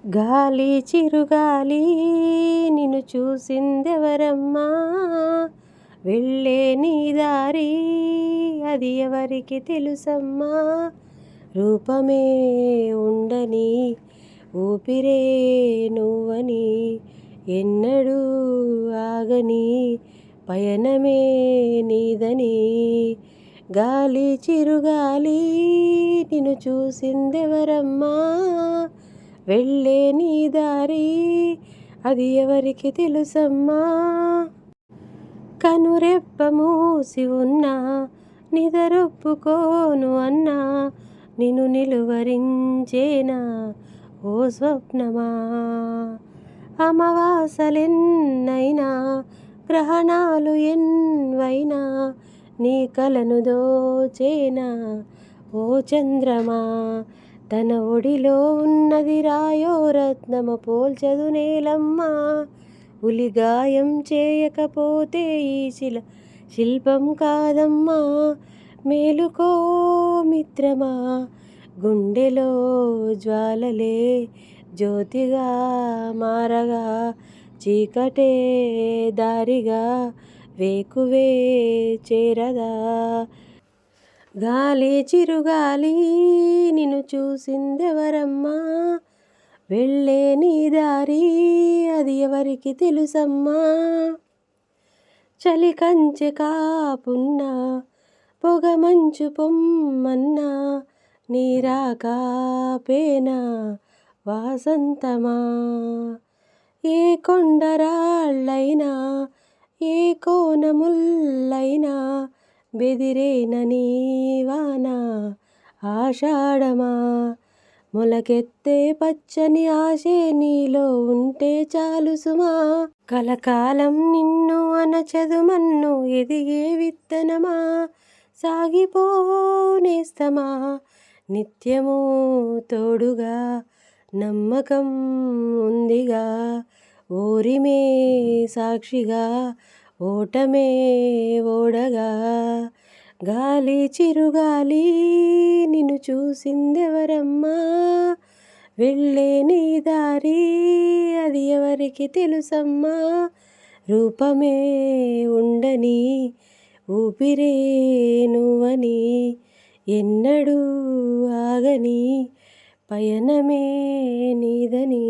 గాలి చిరుగాలి నిన్ను చూసిందెవరమ్మా, వెళ్ళే నీ దారి అది ఎవరికి తెలుసమ్మా. రూపమే ఉండని ఊపిరే నువ్వని, ఎన్నడూ ఆగని పయనమే నీదని. గాలి చిరుగాలి నిన్ను చూసిందెవరమ్మా, వెళ్ళే నీ దారి అది ఎవరికి తెలుసమ్మా. కనురెప్ప మూసి ఉన్నా నిదరొప్పుకోను అన్నా, నిన్ను నిలువరించేనా ఓ స్వప్నమా. అమావాసలెన్నైనా గ్రహణాలు ఎన్వైనా, నీ కలను దోచేనా ఓ చంద్రమా. తన ఒడిలో ఉన్నది రాయో రత్నమో పోల్చదు నేలమ్మా, ఉలిగాయం చేయకపోతే ఈ శిల్పం కాదమ్మా. మేలుకో మిత్రమా, గుండెలో జ్వాలలే జ్యోతిగా మారగా, చీకటే దారిగా వేకువే చేరదా. గాలి చిరుగాలి నిన్ను చూసిందెవరమ్మా, వెళ్ళే నీ దారి అది ఎవరికి తెలుసమ్మా. చలి కంచె కాపున్నా పొగ మంచు పొమ్మన్నా, నీ రాక పేనా వాసంతమా. ఏ కొండరాళ్ళైనా ఏ కోనముల్లైనా, బెదిరేనని వాన ఆషాఢమా. మొలకెత్తే పచ్చని ఆశే నీలో ఉంటే చాలు సుమా, కలకాలం నిన్ను అనచదు మన్ను ఎదిగే విత్తనమా. సాగిపో నేస్తమా, నిత్యము తోడుగా నమ్మకం ఉందిగా, ఓరిమే సాక్షిగా ఓటమే ఓడగా. గాలి చిరుగాలి నిన్ను చూసిందెవరమ్మా, వెళ్ళే నీ దారి అది ఎవరికి తెలుసమ్మా. రూపమే ఉండని ఊపిరే నువ్వని, ఎన్నడూ ఆగని పయనమే నీదని.